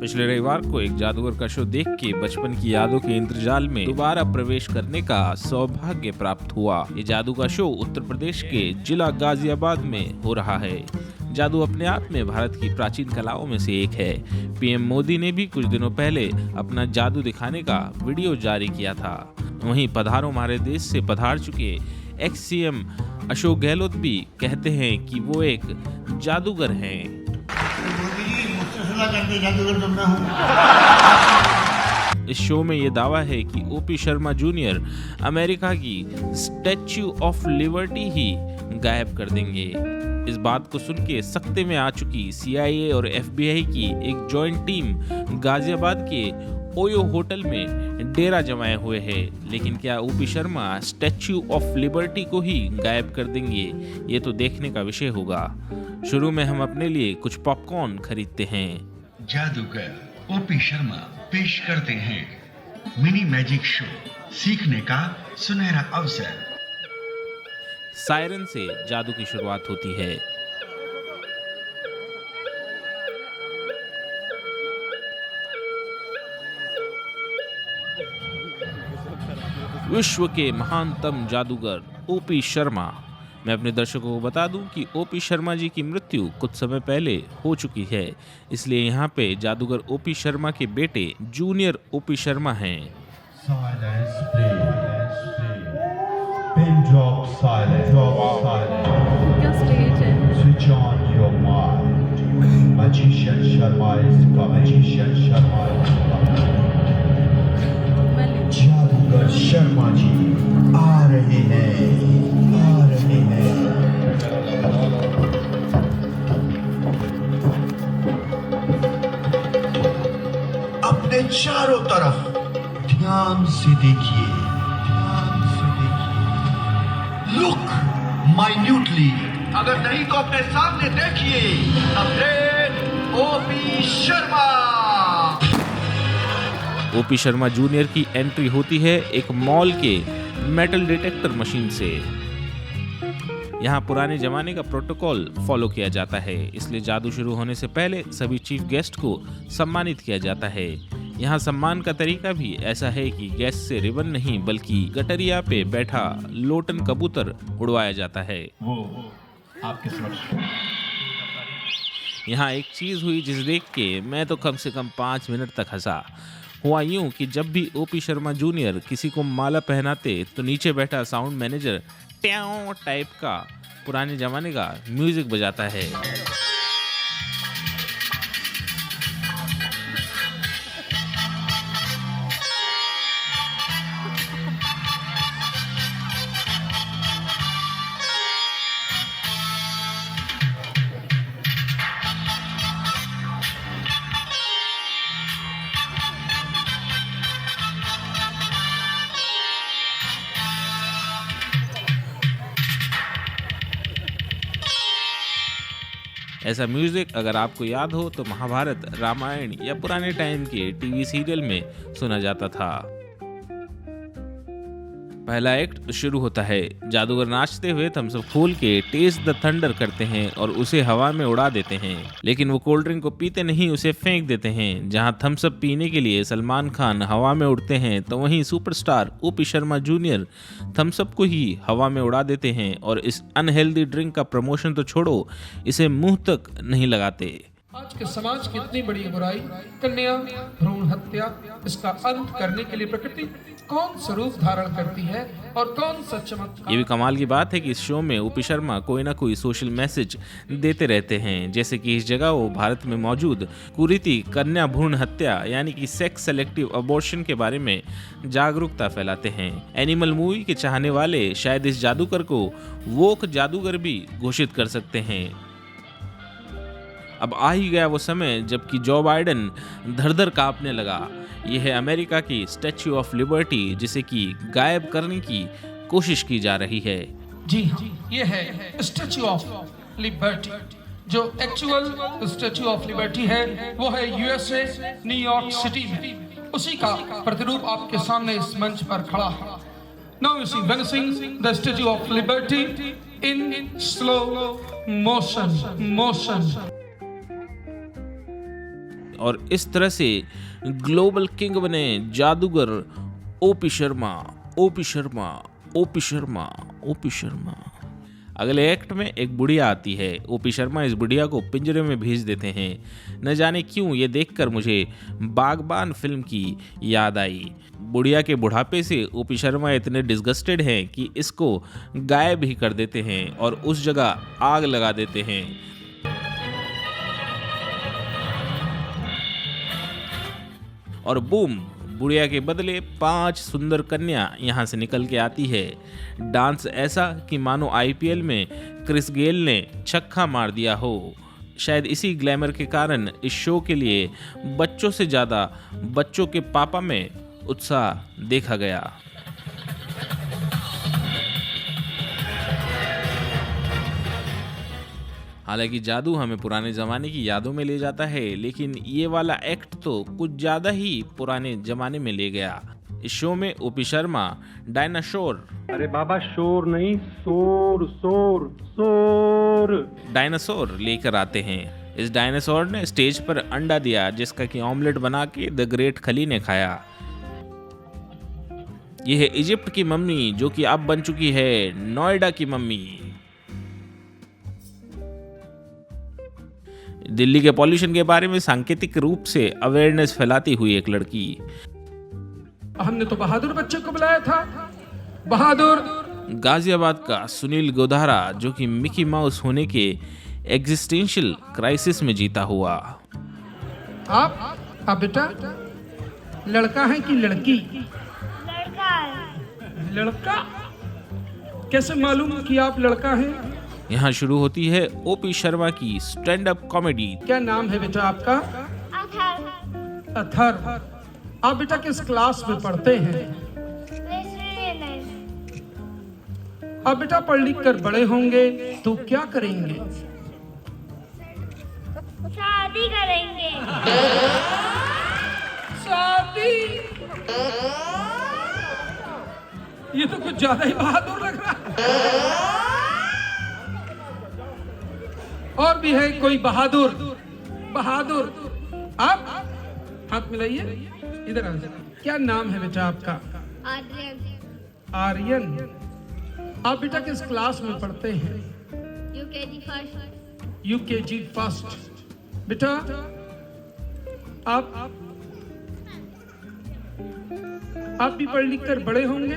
पिछले रविवार को एक जादूगर का शो देख के बचपन की यादों के इंद्रजाल में दोबारा प्रवेश करने का सौभाग्य प्राप्त हुआ। ये जादू का शो उत्तर प्रदेश के जिला गाजियाबाद में हो रहा है। जादू अपने आप में भारत की प्राचीन कलाओं में से एक है। पीएम मोदी ने भी कुछ दिनों पहले अपना जादू दिखाने का वीडियो जारी किया था। वहीं पधारो हमारे देश से पधार चुके एक्स सीएम अशोक गहलोत भी कहते हैं कि वो एक जादूगर हैं। जादूगर तो मैं हूं। इस शो में ये दावा है कि ओपी शर्मा जूनियर अमेरिका की स्टैच्यू ऑफ लिबर्टी ही गायब कर देंगे। इस बात को सुन के सख्ते में आ चुकी CIA और FBI की एक जॉइंट टीम गाजियाबाद के ओयो होटल में डेरा जमाए हुए है। लेकिन क्या OP Sharma statue of liberty को ही गायब कर देंगे, ये तो देखने का विषय होगा। शुरू में हम अपने लिए कुछ पॉपकॉर्न खरीदते हैं। जादूगर ओपी शर्मा पेश करते हैं मिनी मैजिक शो, सीखने का सुनहरा अवसर। सायरन से जादू की शुरुआत होती है। विश्व के महानतम जादूगर ओपी शर्मा। मैं अपने दर्शकों को बता दूं कि ओपी शर्मा जी की मृत्यु कुछ समय पहले हो चुकी है, इसलिए यहाँ पे जादूगर ओपी शर्मा के बेटे जूनियर ओपी शर्मा हैं। Silence, please. Pin drop silence. Drop silence. क्या स्टेज है? Switch on your mind. Magician Sharma is coming. Magician Sharma is coming. जादूगर शर्मा जी आ रहे हैं, आ रहे हैं। अपने चारों तरफ ध्यान से देखिए, ध्यान से देखिए। लुक माइन्यूटली, अगर नहीं तो अपने सामने देखिए। Update OP Sharma. OP Sharma junior की एंट्री होती है एक मॉल के मेटल डिटेक्टर मशीन से। यहाँ पुराने जमाने का प्रोटोकॉल फॉलो किया जाता है, इसलिए जादू शुरू होने से पहले सभी चीफ गेस्ट को सम्मानित किया जाता है। यहाँ सम्मान का तरीका भी ऐसा है कि गेस्ट से रिबन नहीं बल्कि गटरिया पे बैठा लोटन कबूतर उड़वाया जाता है। वो आपके समक्ष यहाँ एक चीज हुई जिसे देख के मैं तो कम से कम 5 मिनट तक हंसा। हुआ यूं कि जब भी ओपी शर्मा जूनियर किसी को माला पहनाते तो नीचे बैठा साउंड मैनेजर ट्याओ टाइप का पुराने जमाने का म्यूजिक बजाता है। ऐसा म्यूजिक अगर आपको याद हो तो महाभारत, रामायण या पुराने टाइम के टीवी सीरियल में सुना जाता था। पहला एक्ट शुरू होता है। जादूगर नाचते हुए थम्स अप खोल के टेस्ट द थंडर करते हैं और उसे हवा में उड़ा देते हैं। लेकिन वो कोल्ड ड्रिंक को पीते नहीं, उसे फेंक देते हैं। जहां थम्स अप पीने के लिए सलमान खान हवा में उड़ते हैं तो वहीं superstar OP Sharma junior Thums Up को ही हवा में उड़ा देते हैं और इस अनहेल्दी ड्रिंक का प्रमोशन तो छोड़ो, इसे मुंह तक नहीं लगाते। आज के समाज की इतनी बड़ी बुराई, कन्या भ्रूण हत्या, इसका अंत करने के लिए प्रकृति कौन स्वरूप धारण करती है और कौन सा चमत्कार। ये भी कमाल की बात है कि इस शो में ओपी शर्मा कोई ना कोई सोशल मैसेज देते रहते हैं, जैसे कि इस जगह वो भारत में मौजूद कुरीति कन्या भ्रूण हत्या यानी कि सेक्स सेलेक्टिव अबॉर्शन के बारे में जागरूकता फैलाते हैं। एनिमल मूवी के चाहने वाले शायद इस जादूगर को वोक जादूगर भी घोषित कर सकते हैं। अब आ ही गया वो समय जबकि जो बाइडेन धर-धर कांपने लगा। यह है अमेरिका की स्टैच्यू ऑफ लिबर्टी, जिसे कि गायब करने की कोशिश की जा रही है। जी हाँ, ये है स्टैच्यू ऑफ लिबर्टी। जो एक्चुअल स्टैच्यू ऑफ लिबर्टी है वो है USA न्यूयॉर्क सिटी में। उसी का प्रतिरूप आपके सामने इस मंच पर खड़ा है। Now you see vanishing the Statue of Liberty in slow motion. और इस तरह से ग्लोबल किंग बने जादूगर OP Sharma, OP Sharma, OP Sharma, OP Sharma. अगले एक्ट में एक बुढ़िया आती है। ओपी शर्मा इस बुढ़िया को पिंजरे में भेज देते हैं। न जाने क्यों ये देखकर मुझे बागबान फिल्म की याद आई। बुढ़िया के बुढ़ापे से ओपी शर्मा इतने डिस्गस्टेड हैं कि इसको गायब ही कर देते हैं और उस जगह आग लगा देते हैं। और बूम, बुढ़िया के बदले 5 सुंदर कन्या यहाँ से निकल के आती है। डांस ऐसा कि मानो आईपीएल में क्रिस गेल ने छक्का मार दिया हो। शायद इसी ग्लैमर के कारण इस शो के लिए बच्चों से ज़्यादा बच्चों के पापा में उत्साह देखा गया। हालांकि जादू हमें पुराने ज़माने की यादों में ले जाता है, लेकिन ये वाला एक्ट तो कुछ ज़्यादा ही पुराने ज़माने में ले गया। इस शो में ओपी शर्मा डायनासोर, अरे बाबा शोर नहीं, शोर शोर शोर, डायनासोर लेकर आते हैं। इस डायनासोर ने स्टेज पर अंडा दिया जिसका कि ऑमलेट बना के द ग्रेट खली ने खाया। यह है इजिप्ट की मम्मी जो कि अब बन चुकी है नोएडा की मम्मी। दिल्ली के पॉल्यूशन के बारे में सांकेतिक रूप से अवेयरनेस फैलाती हुई एक लड़की। हमने तो बहादुर बच्चे को बुलाया था, बहादुर। गाजियाबाद का सुनील गोधारा जो कि मिकी माउस होने के एग्जिस्टेंशियल क्राइसिस में जीता हुआ। आप बेटा लड़का है कि लड़की? लड़का है। लड़का? कैसे मालूम कि आप लड़का हैं? यहाँ शुरू होती है ओपी शर्मा की स्टैंड अप कॉमेडी। क्या नाम है बेटा आपका? अथर। अथर। आप बेटा किस क्लास में पढ़ते हैं? आप बेटा पढ़ लिख कर बड़े होंगे तो क्या करेंगे? शादी करेंगे। शादी? ये तो कुछ ज्यादा ही बहादुर लग रहा है। और भी है कोई बहादुर? बहादुर आप हाथ मिलाइए, इधर आ। क्या नाम है बेटा आपका? आर्यन। आर्यन। आप बेटा किस क्लास में पढ़ते हैं? UKG first. UKG first. बेटा आप भी पढ़ लिख कर बड़े होंगे?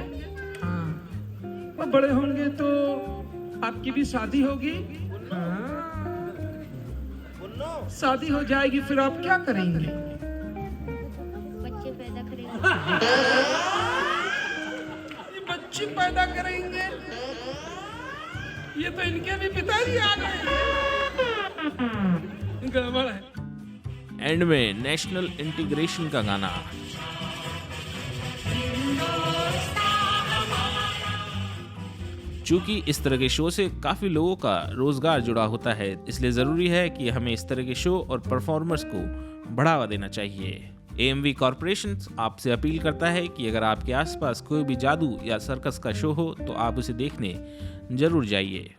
हाँ, और बड़े होंगे तो आपकी भी शादी होगी? हाँ, शादी हो जाएगी, फिर आप क्या करेंगे? बच्चे पैदा करेंगे। बच्चे पैदा करेंगे? ये तो इनके भी पिताजी आ गए। गड़बड़ है। एंड में नेशनल इंटीग्रेशन का गाना। चूंकि इस तरह के शो से काफी लोगों का रोजगार जुड़ा होता है, इसलिए जरूरी है कि हमें इस तरह के शो और परफॉर्मर्स को बढ़ावा देना चाहिए। AMV कॉर्पोरेशन आपसे अपील करता है कि अगर आपके आसपास कोई भी जादू या सर्कस का शो हो तो आप उसे देखने जरूर जाइए।